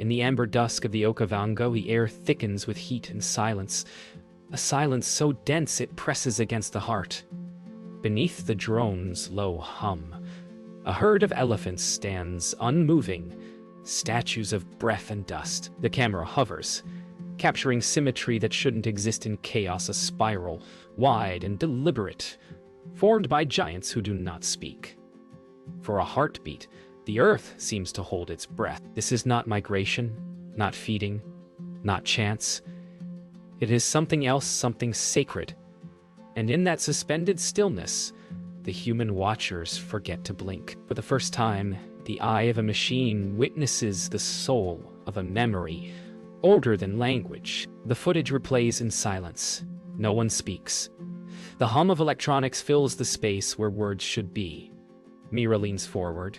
In the amber dusk of the Okavango, the air thickens with heat and silence, a silence so dense it presses against the heart. Beneath the drone's low hum, a herd of elephants stands unmoving, statues of breath and dust. The camera hovers, capturing symmetry that shouldn't exist in chaos, a spiral, wide and deliberate, formed by giants who do not speak. For a heartbeat, the earth seems to hold its breath. This is not migration, not feeding, not chance. It is something else, something sacred. And in that suspended stillness, the human watchers forget to blink. For the first time, the eye of a machine witnesses the soul of a memory, older than language. The footage replays in silence. No one speaks. The hum of electronics fills the space where words should be. Mira leans forward,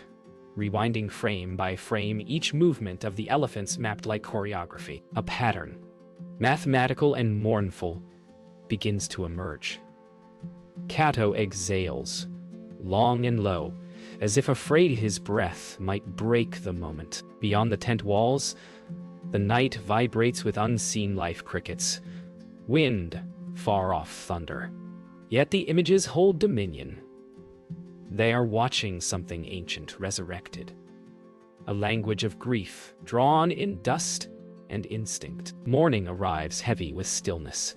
rewinding frame by frame, each movement of the elephants mapped like choreography. A pattern, mathematical and mournful, begins to emerge. Cato exhales, long and low, as if afraid his breath might break the moment. Beyond the tent walls, the night vibrates with unseen life crickets, wind, far-off thunder. Yet the images hold dominion. They are watching something ancient resurrected. A language of grief, drawn in dust and instinct. Morning arrives heavy with stillness.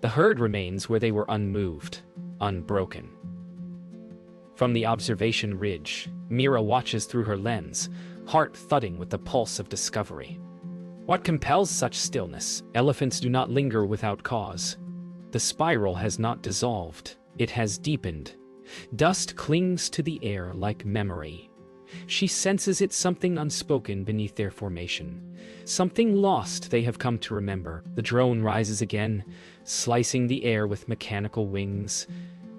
The herd remains where they were unmoved, unbroken. From the observation ridge, Mira watches through her lens, heart thudding with the pulse of discovery. What compels such stillness? Elephants do not linger without cause. The spiral has not dissolved, it has deepened. Dust clings to the air like memory. She senses it, something unspoken beneath their formation. Something lost they have come to remember. The drone rises again, slicing the air with mechanical wings.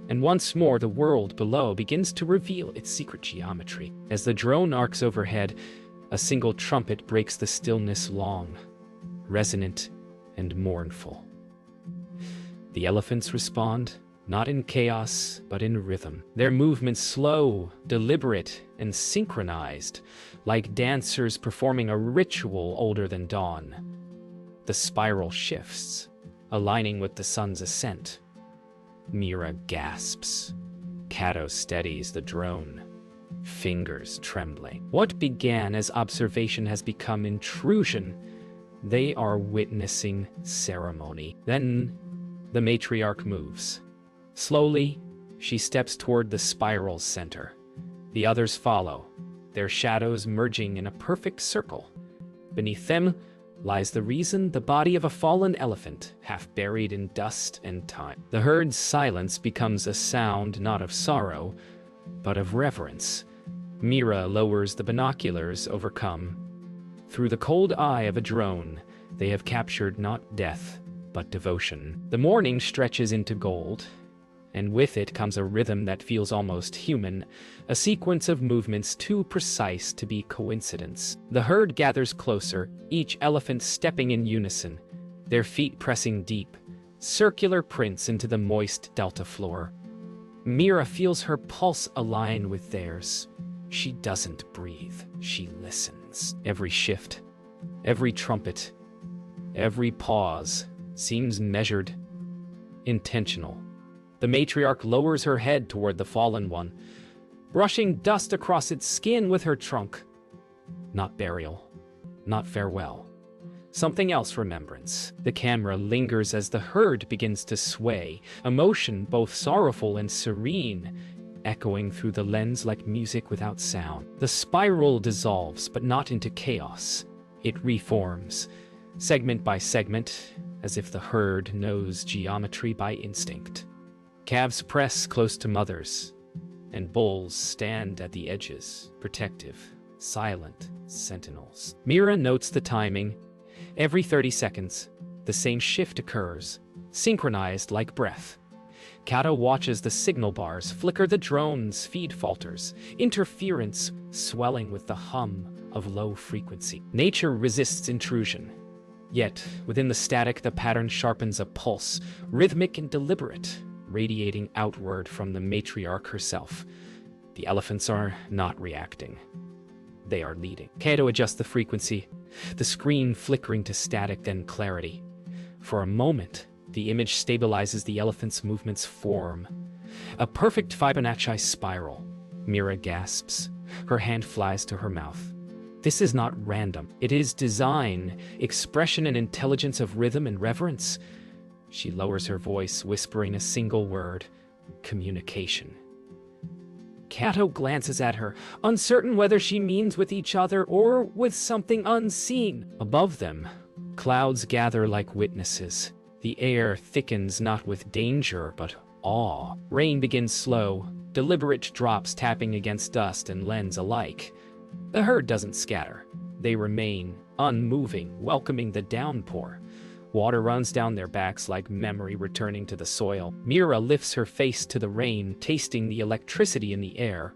And once more the world below begins to reveal its secret geometry. As the drone arcs overhead, a single trumpet breaks the stillness, long, resonant, and mournful. The elephants respond, not in chaos, but in rhythm. Their movements slow, deliberate, and synchronized, like dancers performing a ritual older than dawn. The spiral shifts, aligning with the sun's ascent. Mira gasps. Cato steadies the drone, fingers trembling. What began as observation has become intrusion. They are witnessing ceremony. Then the matriarch moves. Slowly, she steps toward the spiral's center. The others follow, their shadows merging in a perfect circle. Beneath them lies the reason, the body of a fallen elephant, half buried in dust and time. The herd's silence becomes a sound not of sorrow, but of reverence. Mira lowers the binoculars, overcome. Through the cold eye of a drone, they have captured not death, but devotion. The morning stretches into gold, and with it comes a rhythm that feels almost human, a sequence of movements too precise to be coincidence. The herd gathers closer, each elephant stepping in unison, their feet pressing deep, circular prints into the moist delta floor. Mira feels her pulse align with theirs. She doesn't breathe, she listens. Every shift, every trumpet, every pause seems measured, intentional. The matriarch lowers her head toward the fallen one, brushing dust across its skin with her trunk. Not burial, not farewell. Something else, remembrance. The camera lingers as the herd begins to sway, emotion both sorrowful and serene, echoing through the lens like music without sound. The spiral dissolves, but not into chaos. It reforms, segment by segment, as if the herd knows geometry by instinct. Calves press close to mothers, and bulls stand at the edges, protective, silent sentinels. Mira notes the timing. Every 30 seconds, the same shift occurs, synchronized like breath. Cato watches the signal bars flicker, the drone's feed falters, interference swelling with the hum of low frequency. Nature resists intrusion. Yet, within the static, the pattern sharpens, a pulse, rhythmic and deliberate, radiating outward from the matriarch herself. The elephants are not reacting. They are leading. Cato adjusts the frequency, the screen flickering to static, then clarity. For a moment, the image stabilizes the elephant's movements form. A perfect Fibonacci spiral. Mira gasps. Her hand flies to her mouth. This is not random. It is design, expression, and intelligence of rhythm and reverence. She lowers her voice, whispering a single word: communication. Kato glances at her, uncertain whether she means with each other or with something unseen. Above them, clouds gather like witnesses. The air thickens not with danger, but awe. Rain begins slow, deliberate drops tapping against dust and lens alike. The herd doesn't scatter. They remain, unmoving, welcoming the downpour. Water runs down their backs like memory returning to the soil. Mira lifts her face to the rain, tasting the electricity in the air.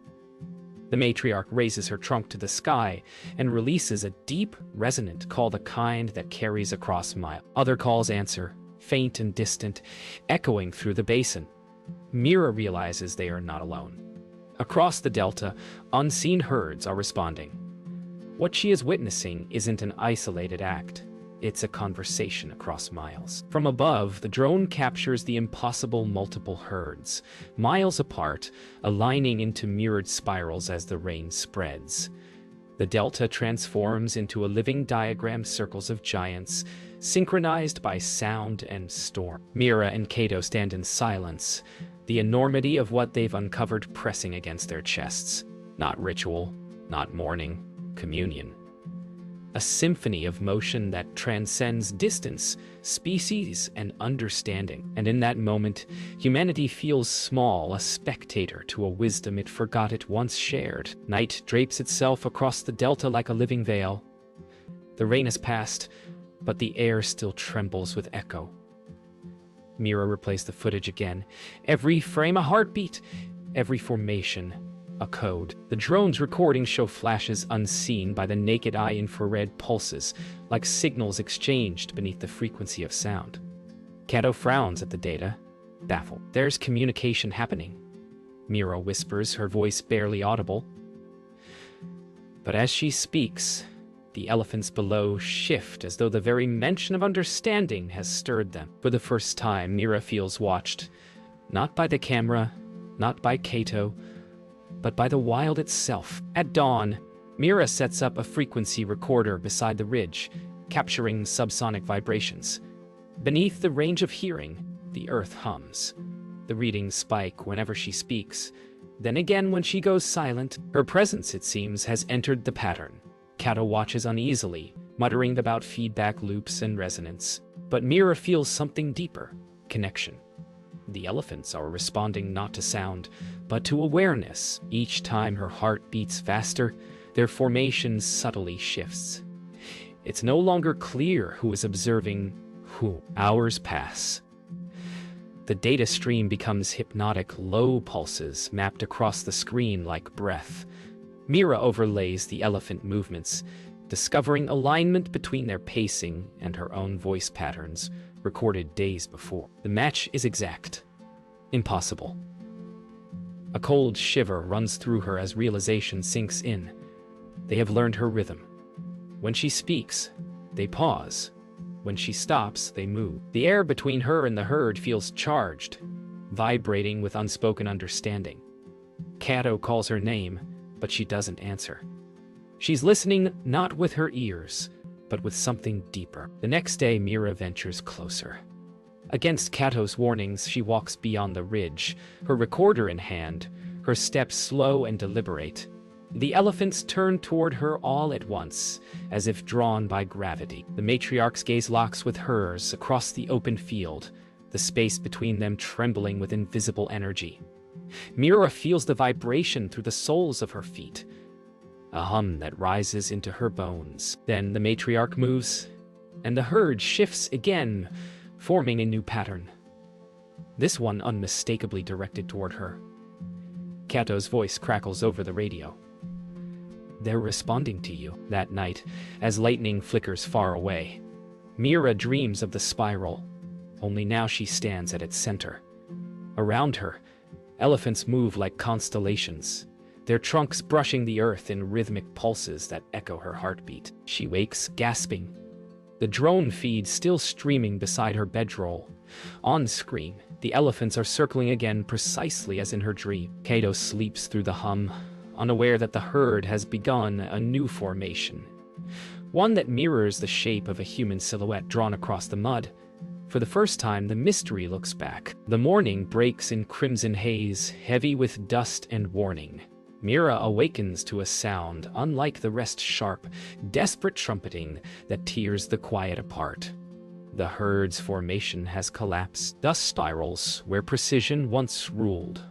The matriarch raises her trunk to the sky and releases a deep, resonant call, the kind that carries across miles. Other calls answer, faint and distant, echoing through the basin. Mira realizes they are not alone. Across the delta, unseen herds are responding. What she is witnessing isn't an isolated act. It's a conversation across miles. From above, the drone captures the impossible multiple herds, miles apart, aligning into mirrored spirals as the rain spreads. The delta transforms into a living diagram, circles of giants, synchronized by sound and storm. Mira and Kato stand in silence, the enormity of what they've uncovered pressing against their chests. Not ritual, not mourning, communion. A symphony of motion that transcends distance, species, and understanding. And in that moment, humanity feels small, a spectator to a wisdom it forgot it once shared. Night drapes itself across the delta like a living veil. The rain has passed, but the air still trembles with echo. Mira replays the footage again. Every frame a heartbeat, every formation a code. The drone's recordings show flashes unseen by the naked eye, infrared pulses, like signals exchanged beneath the frequency of sound. Kato frowns at the data, baffled. There's communication happening, Mira whispers, her voice barely audible. But as she speaks, the elephants below shift as though the very mention of understanding has stirred them. For the first time, Mira feels watched, not by the camera, not by Kato, but by the wild itself. At dawn, Mira sets up a frequency recorder beside the ridge, capturing subsonic vibrations. Beneath the range of hearing, the earth hums. The readings spike whenever she speaks. Then again when she goes silent. Her presence, it seems, has entered the pattern. Kato watches uneasily, muttering about feedback loops and resonance. But Mira feels something deeper: connection. The elephants are responding not to sound, but to awareness. Each time her heart beats faster, their formation subtly shifts. It's no longer clear who is observing who. Hours pass. The data stream becomes hypnotic, low pulses mapped across the screen like breath. Mira overlays the elephant movements, discovering alignment between their pacing and her own voice patterns, recorded days before. The match is exact. Impossible. A cold shiver runs through her as realization sinks in. They have learned her rhythm. When she speaks, they pause. When she stops, they move. The air between her and the herd feels charged, vibrating with unspoken understanding. Kato calls her name, but she doesn't answer. She's listening not with her ears, but with something deeper. The next day, Mira ventures closer. Against Kato's warnings, she walks beyond the ridge, her recorder in hand, her steps slow and deliberate. The elephants turn toward her all at once, as if drawn by gravity. The matriarch's gaze locks with hers across the open field, the space between them trembling with invisible energy. Mira feels the vibration through the soles of her feet, a hum that rises into her bones. Then the matriarch moves, and the herd shifts again, forming a new pattern. This one unmistakably directed toward her. Kato's voice crackles over the radio. They're responding to you. That night, as lightning flickers far away, Mira dreams of the spiral, only now she stands at its center. Around her, elephants move like constellations, their trunks brushing the earth in rhythmic pulses that echo her heartbeat. She wakes, gasping, the drone feed still streaming beside her bedroll. On screen, the elephants are circling again precisely as in her dream. Kato sleeps through the hum, unaware that the herd has begun a new formation. One that mirrors the shape of a human silhouette drawn across the mud. For the first time, the mystery looks back. The morning breaks in crimson haze, heavy with dust and warning. Mira awakens to a sound unlike the rest, sharp, desperate trumpeting that tears the quiet apart. The herd's formation has collapsed, dust spirals where precision once ruled.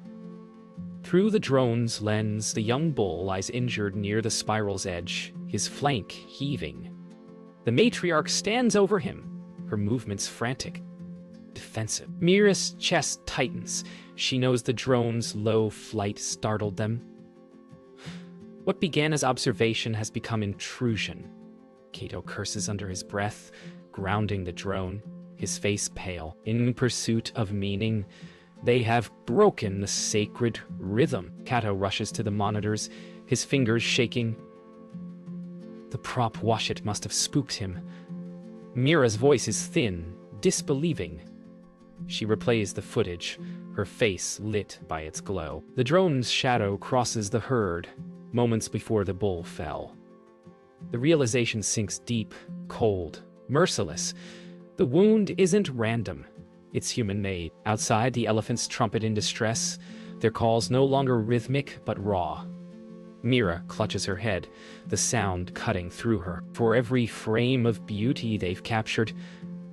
Through the drone's lens, the young bull lies injured near the spiral's edge, his flank heaving. The matriarch stands over him, her movements frantic, defensive. Mira's chest tightens. She knows the drone's low flight startled them. What began as observation has become intrusion. Kato curses under his breath, grounding the drone, his face pale. In pursuit of meaning, they have broken the sacred rhythm. Kato rushes to the monitors, his fingers shaking. The prop wash-it must have spooked him. Mira's voice is thin, disbelieving. She replays the footage, her face lit by its glow. The drone's shadow crosses the herd, moments before the bull fell. The realization sinks deep, cold, merciless. The wound isn't random. It's human-made. Outside, the elephants trumpet in distress, their calls no longer rhythmic but raw. Mira clutches her head, the sound cutting through her. For every frame of beauty they've captured,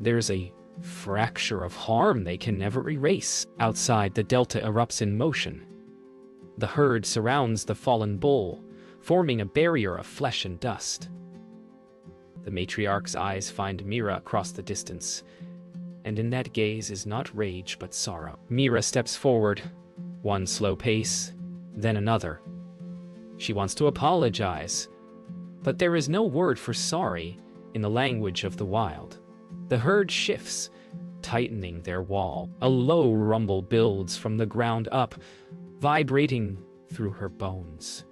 there's a fracture of harm they can never erase. Outside, the delta erupts in motion. The herd surrounds the fallen bull, forming a barrier of flesh and dust. The matriarch's eyes find Mira across the distance, and in that gaze is not rage but sorrow. Mira steps forward, one slow pace, then another. She wants to apologize, but there is no word for sorry in the language of the wild. The herd shifts, tightening their wall. A low rumble builds from the ground up, vibrating through her bones.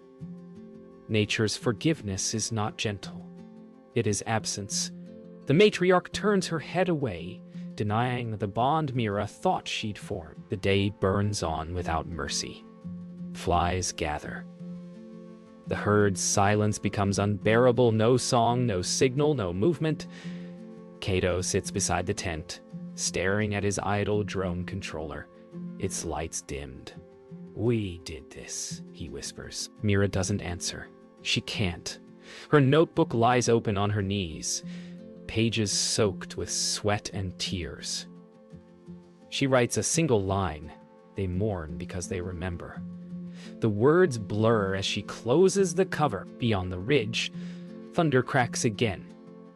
Nature's forgiveness is not gentle. It is absence. The matriarch turns her head away, denying the bond Mira thought she'd formed. The day burns on without mercy. Flies gather. The herd's silence becomes unbearable. No song, no signal, no movement. Kato sits beside the tent, staring at his idle drone controller, its lights dimmed. "We did this," he whispers. Mira doesn't answer. She can't. Her notebook lies open on her knees, pages soaked with sweat and tears. She writes a single line. They mourn because they remember. The words blur as she closes the cover. Beyond the ridge, thunder cracks again,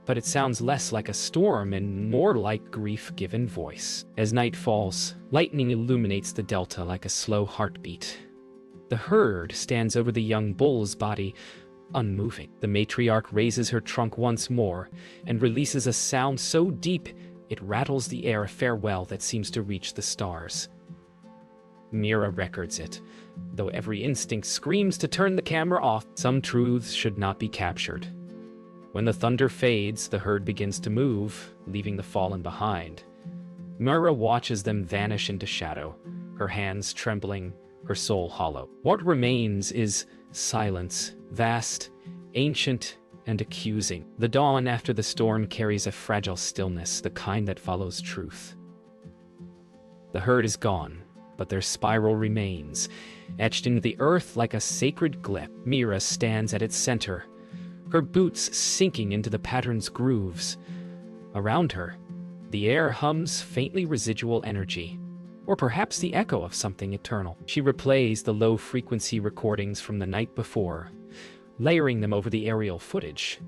but it sounds less like a storm and more like grief given voice. As night falls, lightning illuminates the delta like a slow heartbeat. The herd stands over the young bull's body, unmoving. The matriarch raises her trunk once more and releases a sound so deep it rattles the air, a farewell that seems to reach the stars. Mira records it, though every instinct screams to turn the camera off. Some truths should not be captured. When the thunder fades, the herd begins to move, leaving the fallen behind. Mira watches them vanish into shadow, her hands trembling, her soul hollow. What remains is silence, vast, ancient, and accusing. The dawn after the storm carries a fragile stillness, the kind that follows truth. The herd is gone, but their spiral remains, etched into the earth like a sacred glyph. Mira stands at its center, her boots sinking into the pattern's grooves. Around her, the air hums faintly residual energy, or perhaps the echo of something eternal. She replays the low-frequency recordings from the night before, layering them over the aerial footage.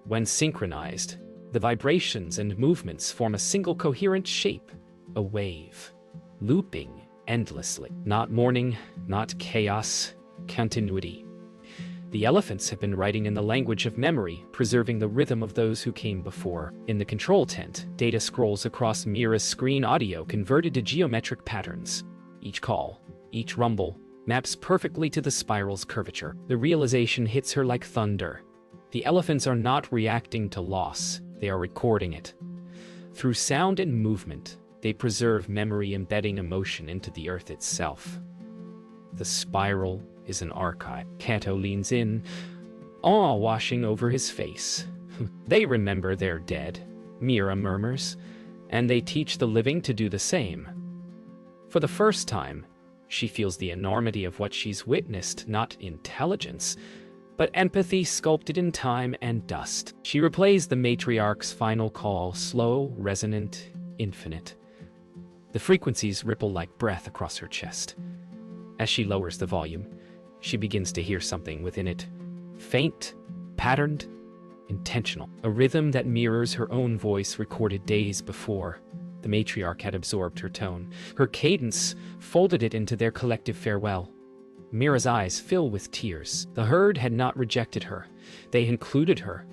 When synchronized, the vibrations and movements form a single coherent shape, a wave, looping endlessly. Not mourning, not chaos, continuity. The elephants have been writing in the language of memory, preserving the rhythm of those who came before. In the control tent, data scrolls across Mira's screen, audio converted to geometric patterns. Each call, each rumble, maps perfectly to the spiral's curvature. The realization hits her like thunder. The elephants are not reacting to loss, they are recording it. Through sound and movement, they preserve memory, embedding emotion into the earth itself. The spiral is an archive. Kato leans in, awe washing over his face. They remember their dead, Mira murmurs, and they teach the living to do the same. For the first time, she feels the enormity of what she's witnessed, not intelligence, but empathy sculpted in time and dust. She replays the matriarch's final call, slow, resonant, infinite. The frequencies ripple like breath across her chest. As she lowers the volume, she begins to hear something within it. Faint, patterned, intentional. A rhythm that mirrors her own voice recorded days before. The matriarch had absorbed her tone. Her cadence folded it into their collective farewell. Mira's eyes fill with tears. The herd had not rejected her. They included her.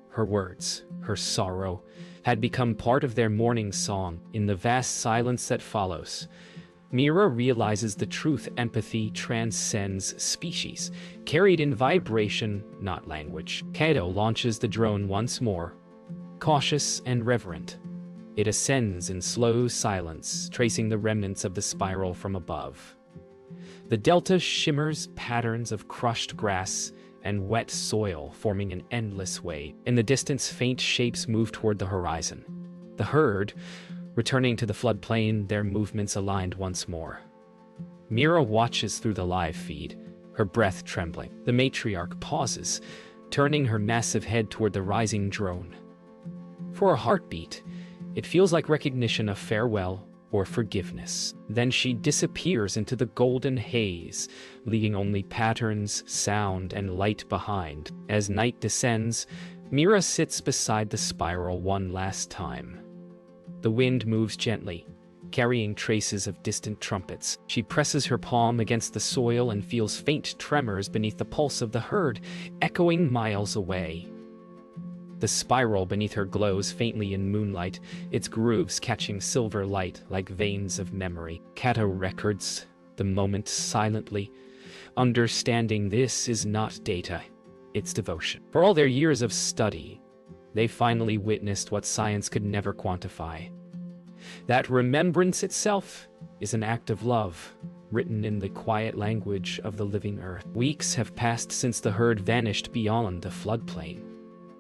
Her words, her sorrow, had become part of their mourning song. In the vast silence that follows, Mira realizes the truth: empathy transcends species, carried in vibration, not language. Kato launches the drone once more, cautious and reverent. It ascends in slow silence, tracing the remnants of the spiral from above. The delta shimmers, patterns of crushed grass and wet soil forming an endless way. In the distance, faint shapes move toward the horizon. The herd, returning to the floodplain, their movements aligned once more. Mira watches through the live feed, her breath trembling. The matriarch pauses, turning her massive head toward the rising drone. For a heartbeat, it feels like recognition of farewell or forgiveness. Then she disappears into the golden haze, leaving only patterns, sound, and light behind. As night descends, Mira sits beside the spiral one last time. The wind moves gently, carrying traces of distant trumpets. She presses her palm against the soil and feels faint tremors beneath the pulse of the herd, echoing miles away. The spiral beneath her glows faintly in moonlight, its grooves catching silver light like veins of memory. Kato records the moment silently, understanding this is not data, it's devotion. For all their years of study, they finally witnessed what science could never quantify. That remembrance itself is an act of love, written in the quiet language of the living earth. Weeks have passed since the herd vanished beyond the floodplain.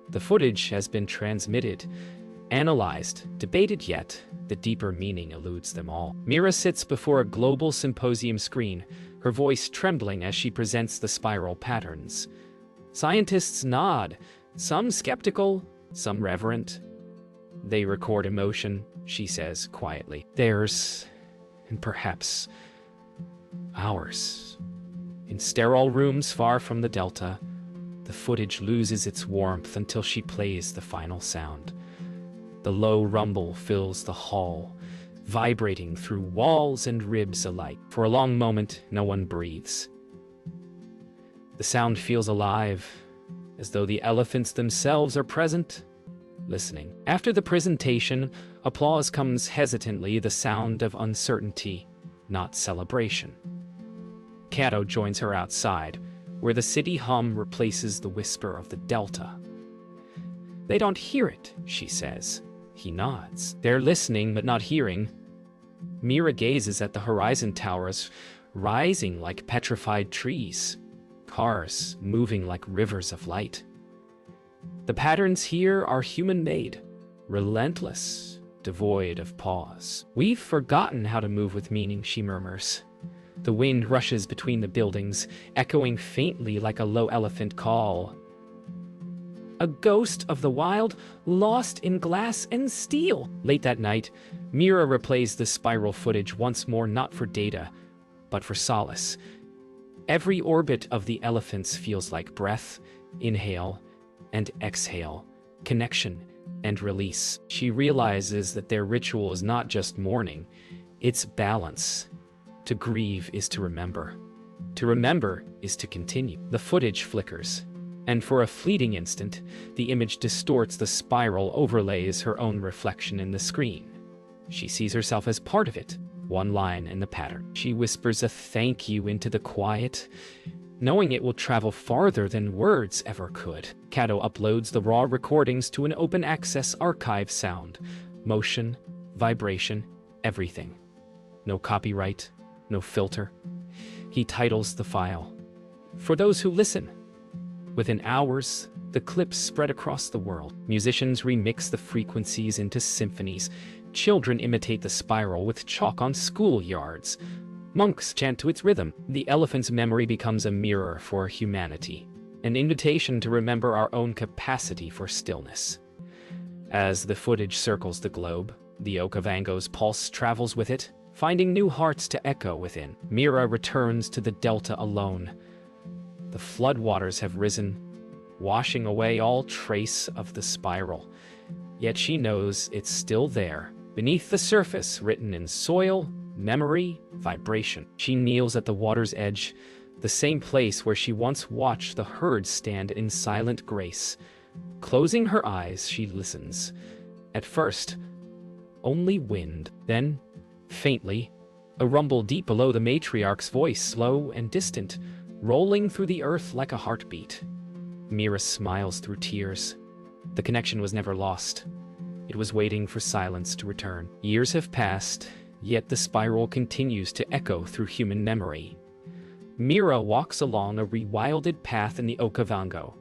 The footage has been transmitted, analyzed, debated, yet the deeper meaning eludes them all. Mira sits before a global symposium screen, her voice trembling as she presents the spiral patterns. Scientists nod, some skeptical, some reverent. They record emotion, she says quietly. Theirs, and perhaps ours. In sterile rooms far from the delta, the footage loses its warmth until she plays the final sound. The low rumble fills the hall, vibrating through walls and ribs alike. For a long moment, no one breathes. The sound feels alive, as though the elephants themselves are present, listening. After the presentation, applause comes hesitantly, the sound of uncertainty, not celebration. Kato joins her outside, where the city hum replaces the whisper of the delta. They don't hear it, she says. He nods. They're listening, but not hearing. Mira gazes at the horizon towers, rising like petrified trees, cars moving like rivers of light. The patterns here are human-made, relentless, devoid of pause. We've forgotten how to move with meaning, she murmurs. The wind rushes between the buildings, echoing faintly like a low elephant call. A ghost of the wild, lost in glass and steel. Late that night, Mira replays the spiral footage once more, not for data, but for solace. Every orbit of the elephants feels like breath, inhale, and exhale, connection and release. She realizes that their ritual is not just mourning, it's balance. To grieve is to remember. To remember is to continue. The footage flickers, and for a fleeting instant, the image distorts. The spiral overlays her own reflection in the screen. She sees herself as part of it, one line in the pattern. She whispers a thank you into the quiet, knowing it will travel farther than words ever could. Cato uploads the raw recordings to an open-access archive. Sound, motion, vibration, everything. No copyright, no filter. He titles the file, "For Those Who Listen." Within hours, the clips spread across the world. Musicians remix the frequencies into symphonies. Children imitate the spiral with chalk on schoolyards. Monks chant to its rhythm. The elephant's memory becomes a mirror for humanity, an invitation to remember our own capacity for stillness. As the footage circles the globe, the Okavango's pulse travels with it, finding new hearts to echo within. Mira returns to the delta alone. The floodwaters have risen, washing away all trace of the spiral. Yet she knows it's still there, beneath the surface, written in soil, memory, vibration. She kneels at the water's edge, the same place where she once watched the herd stand in silent grace. Closing her eyes, she listens. At first, only wind. Then, faintly, a rumble deep below the matriarch's voice, slow and distant, rolling through the earth like a heartbeat. Mira smiles through tears. The connection was never lost. It was waiting for silence to return. Years have passed, yet the spiral continues to echo through human memory. Mira walks along a rewilded path in the Okavango,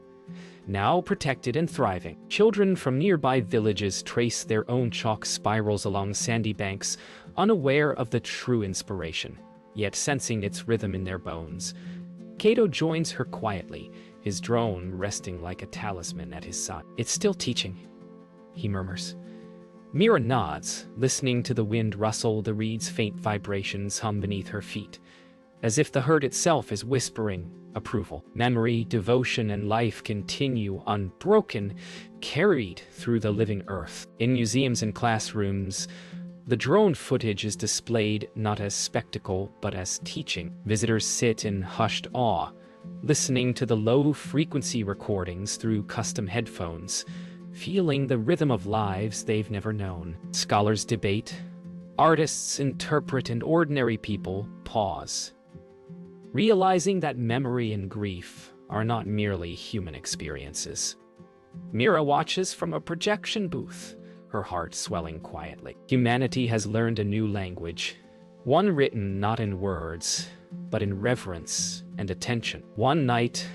now protected and thriving. Children from nearby villages trace their own chalk spirals along sandy banks, unaware of the true inspiration, yet sensing its rhythm in their bones. Cato joins her quietly, his drone resting like a talisman at his side. "It's still teaching," he murmurs. Mira nods, listening to the wind rustle, the reeds' faint vibrations hum beneath her feet, as if the herd itself is whispering approval. Memory, devotion, and life continue unbroken, carried through the living earth. In museums and classrooms, the drone footage is displayed not as spectacle, but as teaching. Visitors sit in hushed awe, listening to the low-frequency recordings through custom headphones, feeling the rhythm of lives they've never known. Scholars debate, artists interpret, and ordinary people pause, realizing that memory and grief are not merely human experiences. Mira watches from a projection booth, her heart swelling quietly. Humanity has learned a new language, one written not in words, but in reverence and attention. One night,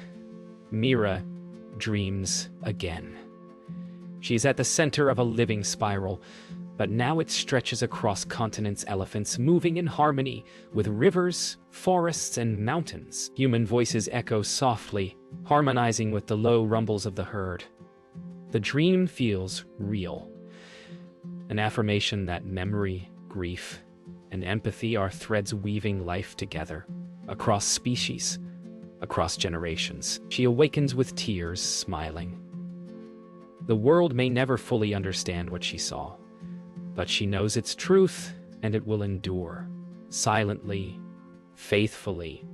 Mira dreams again. She's at the center of a living spiral, but now it stretches across continents, elephants moving in harmony with rivers, forests, and mountains. Human voices echo softly, harmonizing with the low rumbles of the herd. The dream feels real, an affirmation that memory, grief, and empathy are threads weaving life together, across species, across generations. She awakens with tears, smiling. The world may never fully understand what she saw, but she knows its truth, and it will endure, silently, faithfully,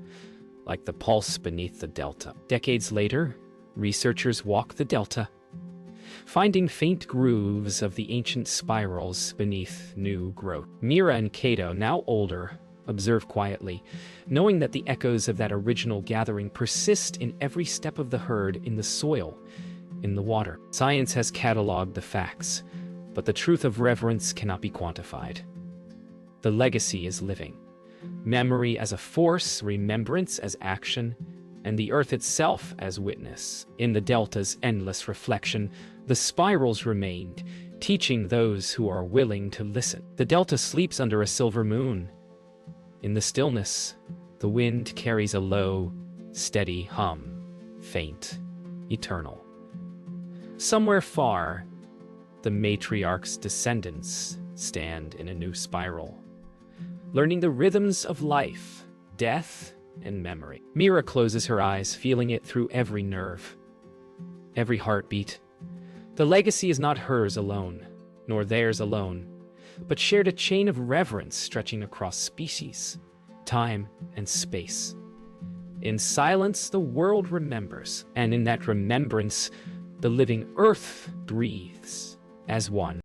like the pulse beneath the delta. Decades later, researchers walk the delta, finding faint grooves of the ancient spirals beneath new growth. Mira and Cato, now older, observe quietly, knowing that the echoes of that original gathering persist in every step of the herd, in the soil, in the water. Science has cataloged the facts, but the truth of reverence cannot be quantified. The legacy is living. Memory as a force, remembrance as action, and the earth itself as witness. In the delta's endless reflection, the spirals remained, teaching those who are willing to listen. The delta sleeps under a silver moon. In the stillness, the wind carries a low, steady hum, faint, eternal. Somewhere far, the matriarch's descendants stand in a new spiral, learning the rhythms of life, death, and memory. Mira closes her eyes, feeling it through every nerve, every heartbeat. The legacy is not hers alone, nor theirs alone, but shared a chain of reverence stretching across species, time, and space. In silence, the world remembers, and in that remembrance, the living earth breathes as one.